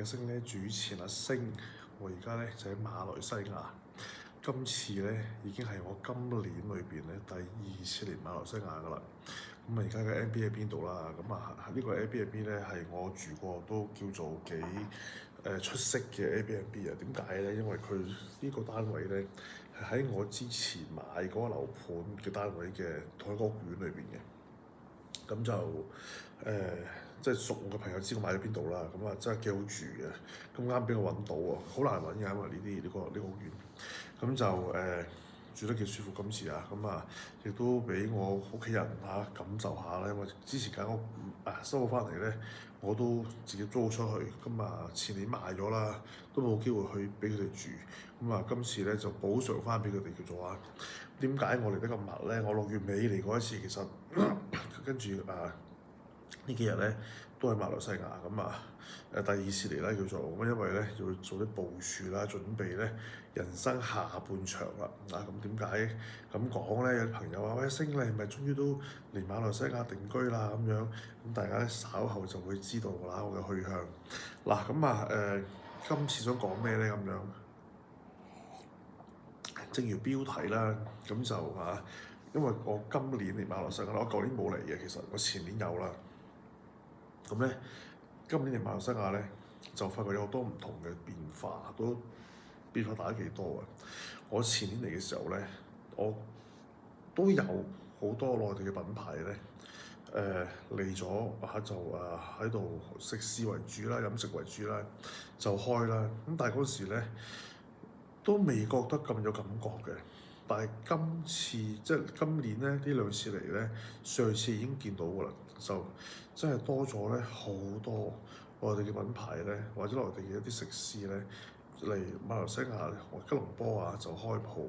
嘅星咧主持阿星，我而家咧就喺馬來西亞。今次咧已經係我今年裏邊咧第二次嚟馬來西亞噶啦。咁啊而家嘅 Airbnb 喺邊度啦？咁啊呢個 Airbnb 咧係我住過都叫做幾出色嘅 Airbnb 啊。點解咧？因為佢呢個單位咧係喺我之前買嗰個樓盤嘅單位嘅同一個屋苑裏邊嘅。咁就即係熟我嘅朋友知我買咗邊度啦，咁啊真係幾好住嘅，咁啱俾我揾到喎，好難揾嘅，因為呢個屋苑，咁就住得幾舒服今次啊，咁啊亦都俾我屋企人感受下咧，因為之前間屋收咗翻嚟咧，我都自己租出去，咁啊前年賣咗啦，都冇機會去俾佢哋住，咁啊今次咧就補償翻俾佢哋叫做啊。點解我嚟得咁密咧？我6月尾嚟過一次，其實跟住呢幾日咧都喺馬來西亞，咁第二次嚟啦叫做，咁因為咧要做啲部署啦，準備咧人生下半場啦。咁點解咁講咧？有啲朋友話：喂，星你係咪終於都嚟馬來西亞定居啦？咁樣咁大家稍後就會知道啦，我嘅去向。今次想講咩咧？咁樣。正如標題啦，咁就因為我今年嚟馬來西亞啦，我舊年冇嚟嘅，其實我前年有啦。咁咧，今年嚟馬來西亞咧，就發覺有好多唔同嘅變化，都變化大得幾多啊！我前年嚟嘅時候咧，我都有好多內地嘅品牌咧，嚟咗就喺度食肆為主啦，飲食為主啦，就開啦。咁但係嗰時咧，都未覺得咁有感覺嘅，但係今次即係今年咧呢兩次嚟咧，上次已經見到㗎啦，就真係多咗咧好多內地嘅品牌咧，或者內地嘅一啲食肆咧嚟馬來西亞吉隆坡就開鋪，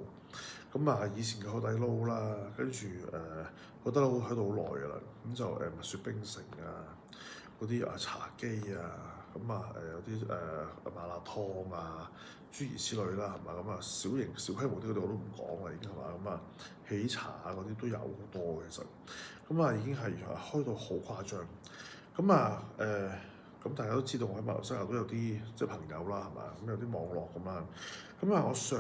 咁以前嘅海底撈啦，跟住海底撈喺度好耐㗎啦，咁就蜜雪冰城嗰啲茶几有啲麻辣燙諸如此類啦，係嘛？咁小型小規模啲嗰啲我都唔講啦，已經係嘛？喜茶嗰啲都有好多其實，已經係開到好誇張。咁大家都知道我喺馬來西亞都有啲即係朋友啦，係嘛？咁有啲網絡咁啊。我上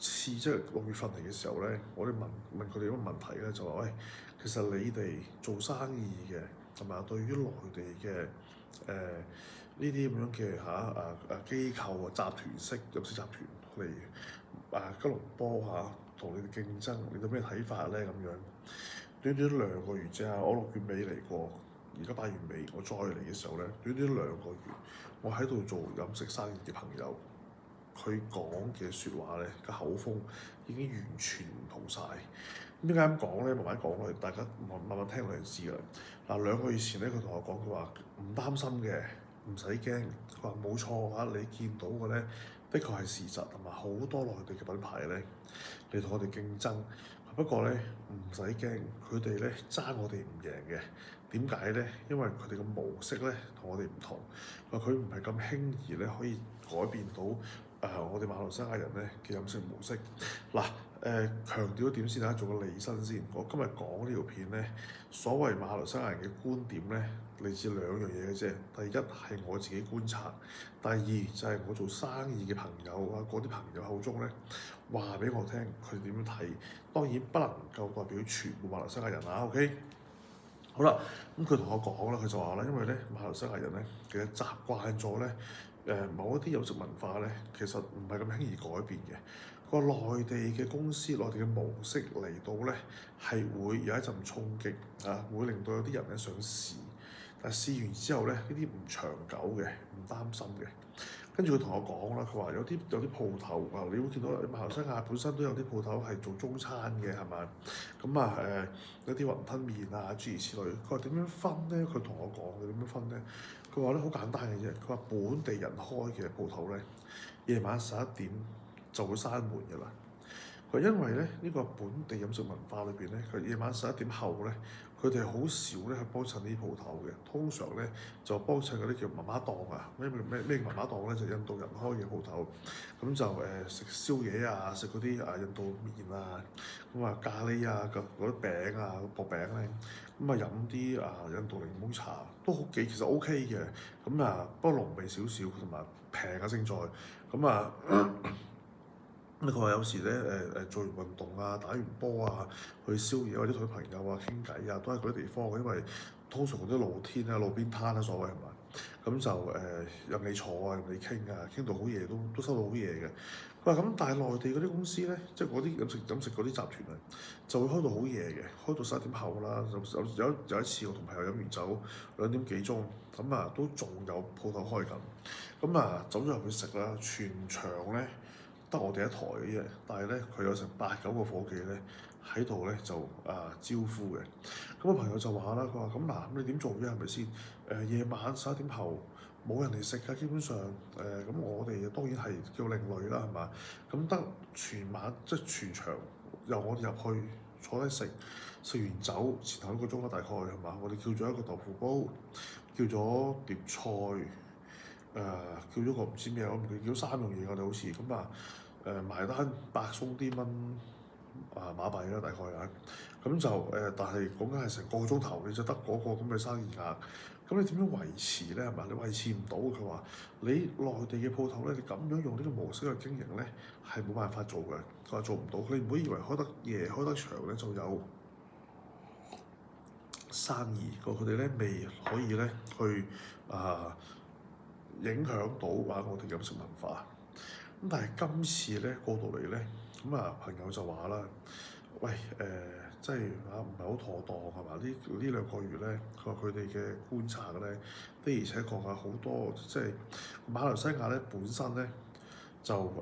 次即係6月份嚟嘅時候咧，我哋問佢哋一個問題咧，就話：喂，其實你哋做生意嘅係嘛？對於內地嘅呢啲咁樣嘅機構集團式飲食集團嚟吉隆坡同你哋競爭，你有咩睇法咧？咁樣短短2個月啫，我6月尾嚟過，而家8月尾我再嚟嘅時候咧，短短2個月，我喺度做飲食生意嘅朋友，佢講嘅説話咧，個口風已經完全唔同晒。點解咁講咧？慢慢講落去，大家慢慢聽落就知啦。2個月前咧，佢同我講，佢話唔擔心嘅，唔使驚。佢話冇錯你見到嘅咧，的確係事實，同埋好多內地嘅品牌咧嚟同我哋競爭。不過咧唔使驚，佢哋咧爭我哋唔贏嘅。點解咧？因為佢哋嘅模式咧同我哋唔同。佢唔係咁輕易咧可以改變到我哋馬來西亞人咧嘅飲食模式。強調一點先，大家做個釐身先。我今日講呢條片咧，所謂馬來西亞人嘅觀點咧，嚟自2樣嘢嘅啫。第一係我自己觀察，第二就係我做生意嘅朋友嗰啲朋友口中咧話俾我聽，佢哋點樣睇。當然不能夠代表全部馬來西亞人OK？好啦，咁佢同我講啦，佢就話啦，因為咧馬來西亞人咧其實習慣咗咧某一啲飲食文化咧，其實唔係咁輕易改變嘅。個內地嘅公司、內地嘅模式嚟到咧，係會有一陣衝擊會令到有啲人咧想試，但係試完之後咧，呢啲唔長久嘅，唔擔心嘅。跟住佢同我講啦，佢話有啲鋪頭你會見到馬來西亞本身都有啲鋪頭係做中餐嘅，係咪？有啲雲吞麵諸如此類。佢話點樣分咧？佢同我講嘅點樣分咧？佢話咧好簡單嘅啫。佢話本地人開嘅鋪頭咧，夜晚11點就會閂門㗎啦。佢因為咧呢個本地飲食文化裏邊咧，佢夜晚11點後咧，佢哋好少咧去幫襯呢啲鋪頭嘅，通常咧就幫襯嗰啲叫媽媽檔啊，咩媽媽檔咧，就印度人開嘅鋪頭，咁就食宵夜啊，食嗰啲印度麵啊，咁咖喱啊，嗰啲餅啊，薄餅咧，咁飲啲印度檸檬茶都其實 OK 嘅，咁不過濃味少少同埋平啊勝在，咁佢話有時咧做完運動啊、打完波啊、去宵夜或者同啲朋友傾偈都係嗰啲地方，因為通常嗰啲露天路邊攤所謂係嘛，咁就任你坐任你傾傾到好夜都收到好夜嘅。佢話咁，但係內地嗰啲公司咧，即係嗰啲飲食嗰啲集團就會開到好夜嘅，開到11點後啦。有一次我同朋友飲完酒2點幾鐘，都仲有鋪頭開緊，走咗入去食啦，全場咧〜得我哋一台嘅啫，但係咧佢有成8、9個夥計咧喺度咧就招呼嘅。咁我朋友就話啦，佢話咁你點做啫？係咪先？夜晚11點後冇人嚟食㗎，基本上咁我哋當然係叫另類啦，係嘛？咁得全晚即係全場由我哋入去坐低食完酒前後1個鐘啦，大概係嘛？我哋叫咗一個豆腐煲，叫咗碟菜。叫咗個唔知咩，我唔記得叫咗3樣嘢，我哋好似埋單百鬆啲蚊馬幣啦，大概咁就但係講緊係成個鐘頭，你就得嗰個咁嘅生意額，咁你點樣維持咧？係嘛？你維持唔到，佢話你內地嘅鋪頭咧，你咁樣用呢個模式去經營咧，係冇辦法做嘅。佢話做唔到，你唔好以為開得夜開得長咧就有生意，佢哋咧未可以咧去影響到我哋飲食文化，咁但係今次咧過到嚟咧，朋友就話啦，喂即係唔係好妥當係嘛？呢2個月咧，佢話佢哋嘅觀察咧，的而且確好多即係馬來西亞咧本身咧就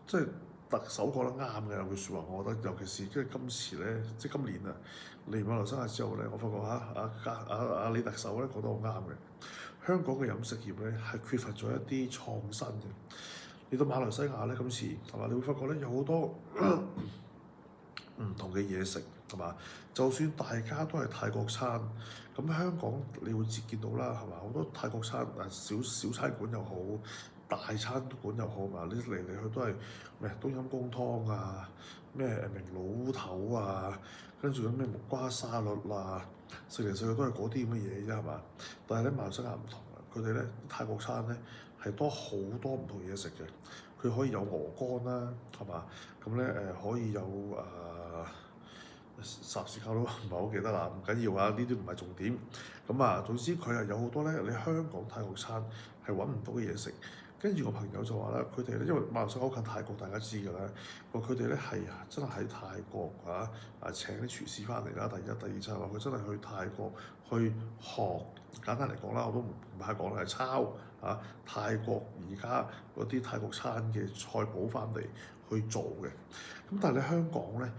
即係特首講得啱嘅有句説話，我覺得尤其是即係今次咧，即係今年嚟馬來西亞之後咧，我發覺李特首咧講得好啱嘅。香港嘅飲食業咧係缺乏咗一啲創新嘅。嚟到馬來西亞咧，今次係嘛？你會發覺咧有好多唔同嘅嘢食係嘛？就算大家都係泰國餐，咁香港你會見到啦係嘛？好多泰國餐小餐館又好，大餐館又好嘛，你嚟去都係咩冬陰功湯啊，咩明爐烏頭啊，跟住咩木瓜沙律食嚟食去都係嗰啲咁嘅嘢啫係嘛？但係咧馬來西亞唔同啊，佢哋咧泰國餐咧係多好多唔同嘢食嘅，佢可以有鵝肝啦係嘛？咁咧可以有霎時間都唔係好記得啦，唔緊要呢啲唔係重點。總之佢係有好多咧，你香港泰國餐係揾唔到嘅嘢食。跟住我朋友就話啦，佢哋咧因為馬來西亞好近泰國，大家知㗎啦。佢哋咧係真係喺泰國請啲廚師翻嚟啦。第一、第二就係話佢真係去泰國去學，簡單嚟講啦，我都唔係講係抄泰國而家嗰啲泰國餐嘅菜譜翻嚟去做嘅。咁但係你香港咧，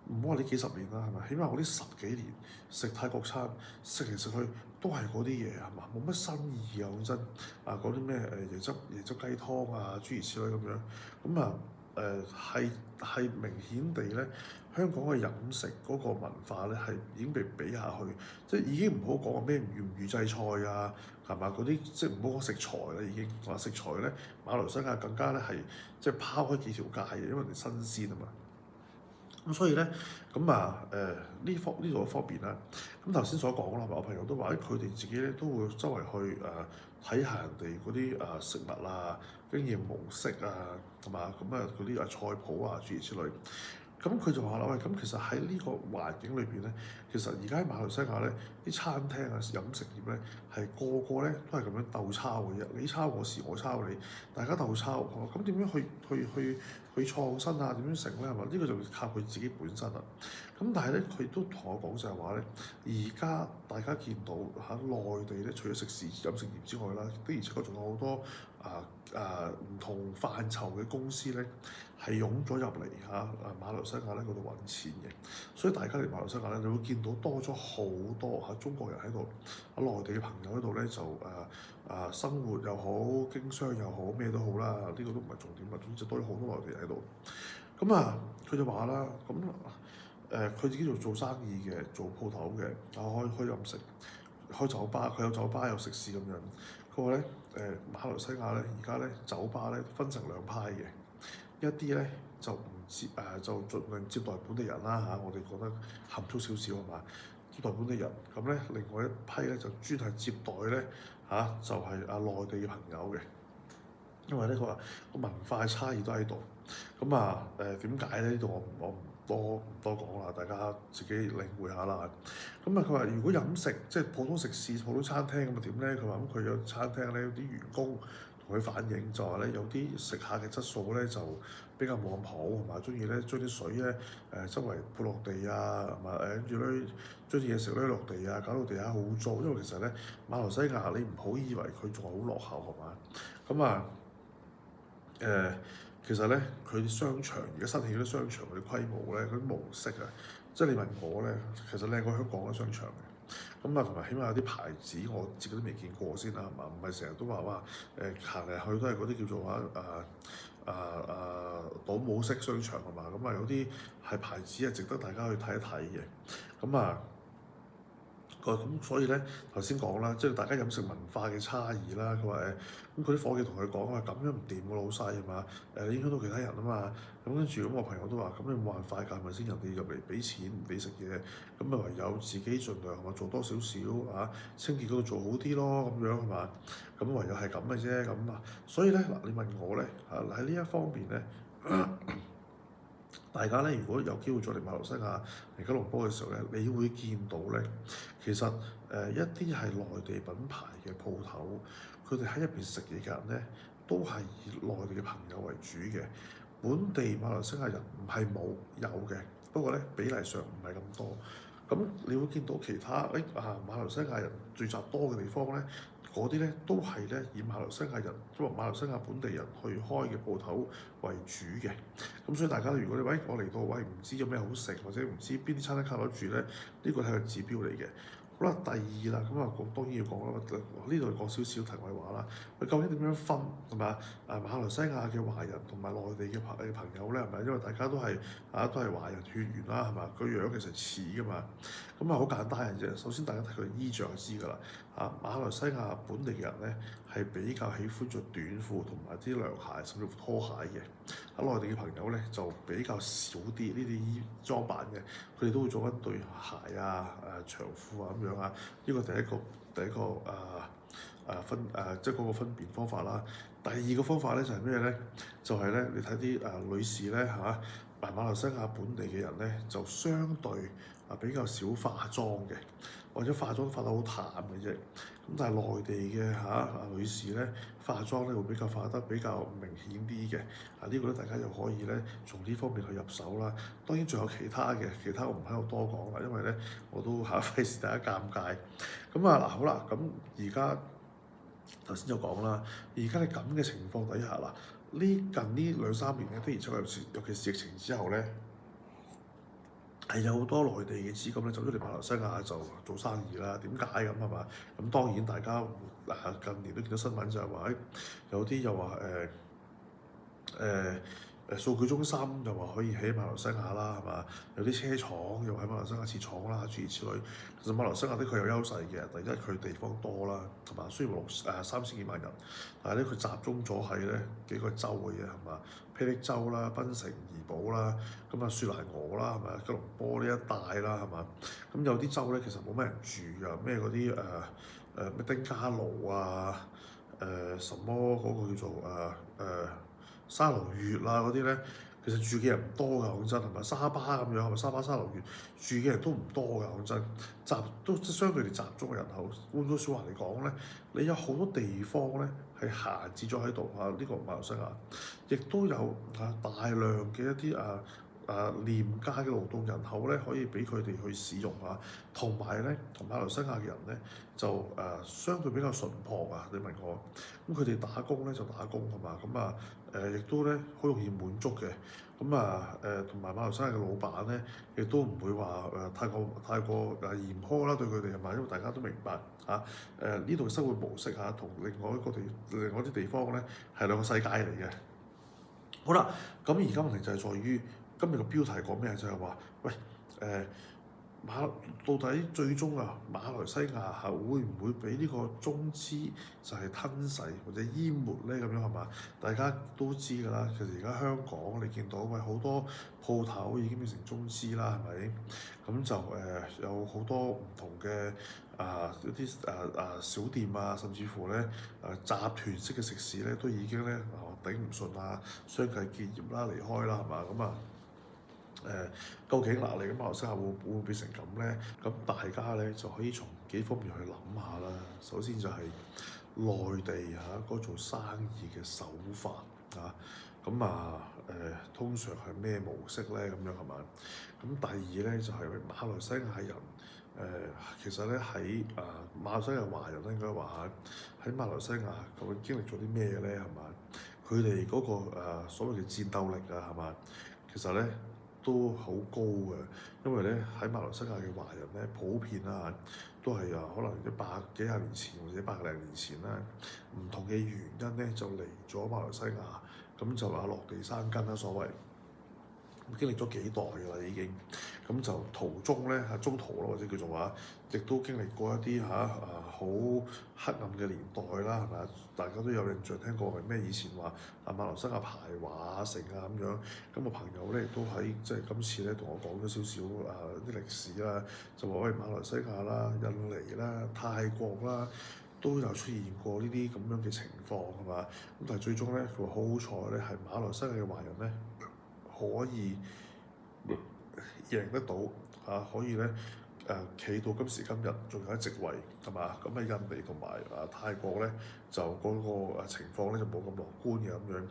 唔好話呢幾十年啦，係咪？起碼我呢10幾年食泰國餐，食嚟食去都係嗰啲嘢係嘛，冇乜新意啊！講真嗰啲咩椰汁雞湯諸如此類咁樣，係明顯地咧，香港嘅飲食嗰個文化咧係已經被比下去，即係已經唔好講話咩預製菜係嘛，嗰啲即係唔好講食材啦，已經話食材咧，馬來西亞更加咧係即係拋開幾條街嘅，因為人哋新鮮啊嘛。咁所以咧，呢度一方面啦。咁頭先所講啦，我朋友都話佢哋自己咧都會周圍去睇下人哋嗰啲食物經驗模式同埋嗰啲菜譜諸如此類。咁佢就話啦，喂，咁其實喺呢個環境裏邊咧，其實而家喺馬來西亞咧，啲餐廳飲食業咧係個個咧都係咁樣鬥抄嘅啫，你抄我時，我抄你，大家鬥抄。咁點樣去創新點樣成咧？係嘛？呢個就靠佢自己本身啦。咁但係咧，佢都同我講就係話咧，而家大家見到內地咧，除咗食肆飲食業之外啦，的而且確仲有好多唔同範疇嘅公司咧，係湧咗入嚟馬來西亞咧嗰度揾錢嘅。所以大家嚟馬來西亞咧，你會見到多咗好多中國人喺度，內地嘅朋友喺度咧就生活又好，經商又好，咩都好啦。呢個都唔係重點，總之多咗好多內地人喺度。咁啊，佢就話啦，咁佢自己做生意嘅，做鋪頭嘅，開飲食、開酒吧，佢有酒吧有食肆咁樣。佢話咧馬來西亞咧而家咧酒吧咧分成兩派嘅，一啲咧就唔就盡量接待本地人啦嚇，我哋覺得含蓄少少係嘛，接待本地人。咁咧另外一批咧就專係接待咧就係內地嘅朋友嘅，因為咧佢話個文化差異都喺度。咁點解咧？呢度我唔多講啦，大家自己領會下啦。咁佢話如果飲食即係普通食肆、普通餐廳咁點咧？佢話咁佢有餐廳咧，有啲員工同佢反映就話咧，有啲食客嘅質素咧就比較冇咁好，同埋中意咧將啲水咧周圍潑落地啊，同埋跟住咧將啲嘢食咧落地啊，搞到地下好污糟。因為其實咧馬來西亞你唔好以為佢仲係好落後係嘛？其實咧，佢啲商場而家新起嗰啲商場嗰啲規模咧，嗰啲模式啊，即係你問我咧，其實靚過香港嘅商場嘅。同埋起碼有啲牌子我自己都未見過先啦，係嘛？唔係成日都話哇行嚟去都係嗰啲叫做倒模式商場係嘛？有啲係牌子係值得大家去睇一睇嘅。咁所以咧頭先講啦，即係大家飲食文化嘅差異啦。佢話咁佢啲伙計同佢講話咁樣唔掂喎，老細係嘛？影響到其他人啊嘛。咁跟住咁我朋友都話咁你冇辦法㗎，係咪先？人哋入嚟俾錢唔俾食嘢，咁咪唯有自己盡量做多少少清潔嗰度做好啲咯，咁樣係嘛？咁唯有係咁嘅啫咁啊。所以咧嗱，你問我咧喺呢一方面咧。大家咧，如果有機會再嚟馬來西亞嚟吉隆坡嘅時候咧，你會見到咧，其實一啲係內地品牌嘅鋪頭，佢哋喺入邊食嘢嘅人咧，都係以內地嘅朋友為主嘅。本地馬來西亞人唔係冇有嘅，不過咧比例上唔係咁多。咁你會見到其他馬來西亞人聚集多嘅地方咧，嗰啲咧都係咧以馬來西亞人，即係馬來西亞本地人去開嘅鋪頭為主嘅。咁所以大家如果你我嚟到唔知有咩好食，或者唔知邊啲餐廳靠得住咧，呢個係個指標嚟嘅。好啦，第二啦，當然要講啦，呢度講少少題外話啦。佢究竟點樣分係咪馬來西亞嘅華人同埋內地嘅朋友咧係咪？因為大家都係都係華人血緣啦係嘛？個樣其實似噶嘛。好簡單嘅啫。首先大家睇佢衣着就知㗎啦。馬來西亞本地嘅人咧係比較喜歡着短褲同埋啲涼鞋甚至乎拖鞋嘅。喺內地嘅朋友咧就比較少啲呢啲衣裝扮嘅，佢哋都會做一對鞋長褲咁樣呢個第一個即係嗰個分辨方法啦。第二個方法咧就係咩咧？就係咧你睇啲女士咧馬來西亞本地嘅人咧就相對比較少化妝嘅，或者化妝化得好淡嘅啫。咁但係內地嘅女士咧化妝咧會比較化得比較明顯啲嘅。呢個咧大家又可以咧從呢方面去入手啦。當然仲有其他嘅，其他我唔喺度多講啦，因為咧我都費事大家尷尬。好啦，咁而家頭先就講啦，而家你咁嘅情況底下近呢兩三年咧，的而且確尤其是疫情之後咧，係有好多內地嘅資金咧走咗嚟馬來西亞就做生意啦。點解咁係嘛？咁當然大家近年都見到新聞就係話有啲又話數據中心又話可以喺馬來西亞啦，係嘛？有啲車廠又喺馬來西亞設廠啦，諸如此類。其實馬來西亞的確有優勢嘅，第一佢地方多啦，同埋雖然3千幾萬人，但係咧佢集中咗喺咧幾個州嘅嘢係嘛？霹靂州啦、檳城、怡保啦，雪蘭莪啦係咪？吉隆坡呢一帶啦係嘛？咁有啲州咧其實冇咩人住㗎，咩嗰啲咩丁加奴什麼嗰個叫做沙勞越嗰啲咧，其實住嘅人唔多㗎，講真係咪？沙巴咁樣係咪？沙巴、沙勞越住嘅人都唔多㗎，講真，都相對地集中嘅人口。換句説話嚟講咧，你有好多地方咧係閒置咗喺度呢個馬來西亞，亦都有大量嘅一啲廉價嘅勞動人口咧，可以俾佢哋去使用同埋咧，同馬來西亞嘅人咧就相對比較淳樸你問我，咁佢哋打工咧就打工係嘛？亦都咧好容易滿足嘅。同埋馬來西亞嘅老闆咧，亦都唔會話太過嚴苛啦對佢哋係嘛？因為大家都明白呢度嘅生活模式同另外一啲地方咧係兩個世界嚟嘅。好啦，咁而家問題就係在於今日個標題講咩？就係話，喂，到底最終馬來西亞係會唔會俾呢個中資就係吞噬或者淹沒咧？咁樣係嘛？大家都知㗎啦。其實而家香港你見到好多鋪頭已經變成中資啦，係咪？咁就有好多唔同嘅一啲小店啊，甚至乎咧集團式嘅食肆咧，都已經咧頂唔順啊，相繼結業啦、離開啦，係嘛？咁究竟嗱，你咁馬來西亞會唔會變成咁咧？咁大家咧就可以從幾方面去諗下啦。首先就係內地嗰做生意嘅手法通常係咩模式咧？咁樣係嘛？咁第二咧就係馬來西亞人其實咧喺馬來西亞華人咧應該話喺馬來西亞究竟經歷咗啲咩咧？係嘛？佢哋嗰個所謂嘅戰鬥力係嘛？其實咧都好高嘅，因為咧喺馬來西亞嘅華人咧普遍都係可能幾廿年前或者100零年前啦，唔同嘅原因咧就嚟咗馬來西亞，咁就落地生根啦，所謂經歷咗幾代㗎啦已經，咁就途中咧中途咯，或者叫做話，亦都經歷過一啲好黑暗嘅年代啦，係咪啊？大家都有印象聽過係咩？以前話馬來西亞排華城咁樣，咁個朋友咧亦都喺即係今次咧同我講咗少少啲歷史啦，就話馬來西亞啦、印尼啦、泰國啦，都有出現過呢啲咁樣嘅情況係嘛？咁但係最終咧佢話好彩咧係馬來西亞嘅華人咧可以贏得到可以咧企到今時今日仲有一席位係嘛？咁喺印尼同埋泰國咧就嗰個情況咧就冇咁樂觀嘅咁樣，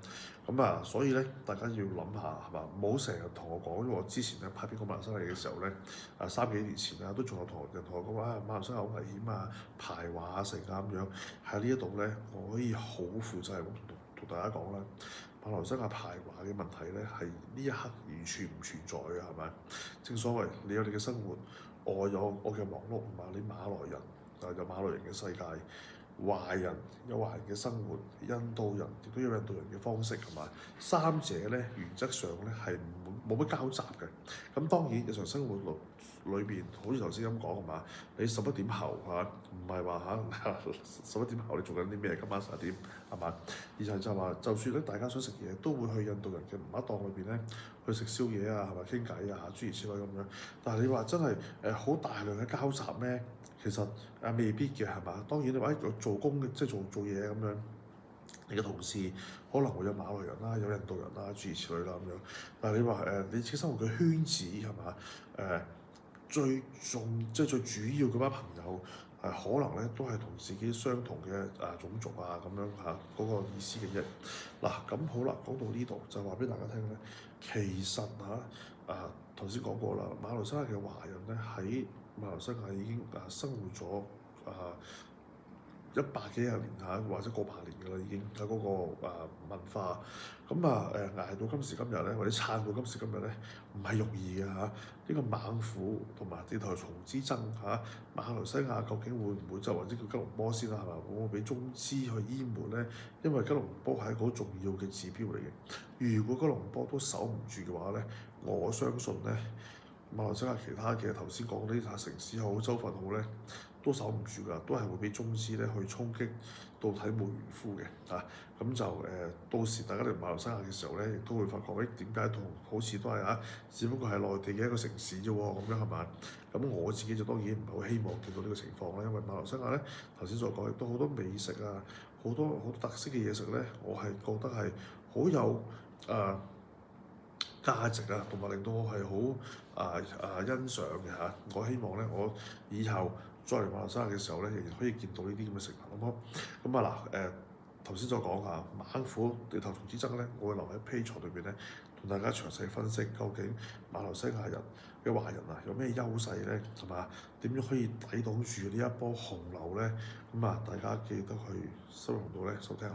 咁所以咧大家要諗下係嘛？唔好成日同我講，因為我之前咧拍邊個馬來西亞嘅時候咧3幾年前都仲有人同我講話馬來西亞好危險排華城咁樣，喺呢一度咧我可以好負責任同大家講啦。馬來西亞排華嘅問題咧，係呢一刻完全唔存在嘅，係咪？正所謂你有你嘅生活，我有我嘅忙碌，你馬來人有馬來人嘅世界，華人有華人嘅生活，印度人亦都有印度人嘅方式，係嘛？三者咧原則上咧係冇乜交集嘅。咁當然日常生活裏邊，好似頭先咁講係嘛？你11點後唔係話11點後你做緊啲咩？今晚11點係嘛？而就話，就算咧大家想食嘢，都會去印度人嘅唔一檔裏邊咧去食宵夜係咪傾偈諸如此類咁樣。但係你話真係好大量嘅交集咩？其實未必嘅係嘛？當然你話做工嘅即係做嘢咁樣，你嘅同事可能會有馬來人啦，有印度人啦諸如此類啦咁樣。但係你話你自己生活嘅圈子係嘛？最主要嗰班朋友可能咧都係同自己相同嘅種族咁樣嗰個意思嘅啫。嗱咁好啦，講到呢度就話俾大家聽咧，其實頭先講過啦，馬來西亞嘅華人咧喺馬來西亞已經生活咗100幾廿年或者過百年㗎啦，已經喺嗰個文化。咁捱到今時今日咧，或者撐到今時今日咧，唔係容易嘅呢個猛虎同埋地頭蟲之爭馬來西亞究竟會唔會或者叫吉隆坡先啦係嘛？會唔會俾中資去淹沒咧？因為吉隆坡係一個好重要嘅指標嚟嘅。如果吉隆坡都守唔住嘅話咧，我相信咧馬來西亞其他嘅頭先講啲城市好、州份好咧，都守唔住㗎，都係會俾中資咧去衝擊到體無完膚嘅咁就到時大家嚟馬來西亞嘅時候咧，亦都會發覺點解同好似都係只不過係內地嘅一個城市啫喎，咁樣係嘛？咁我自己就當然唔係好希望見到呢個情況啦，因為馬來西亞咧頭先所講亦都好多美食好多特色嘅嘢食咧，我係覺得係好有價值同埋令到我係好欣賞嘅我希望咧，我以後再嚟馬來西亞嘅時候咧，仍然可以見到呢啲咁嘅食物，好唔好？咁頭先所講猛虎地頭蟲之爭咧，我會留喺 Patreon 裏邊咧，同大家詳細分析究竟馬來西亞人嘅華人有咩優勢咧，係嘛？點樣可以抵擋住呢一波洪流咧？大家記得去收容到咧收聽下。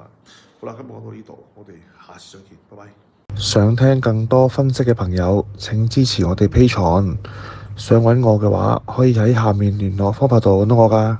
好啦，今日講到呢度，我哋下次再見，拜拜。想聽更多分析嘅朋友，請支持我哋 Patreon。想揾我嘅話，可以喺下面聯絡方法度揾到我㗎。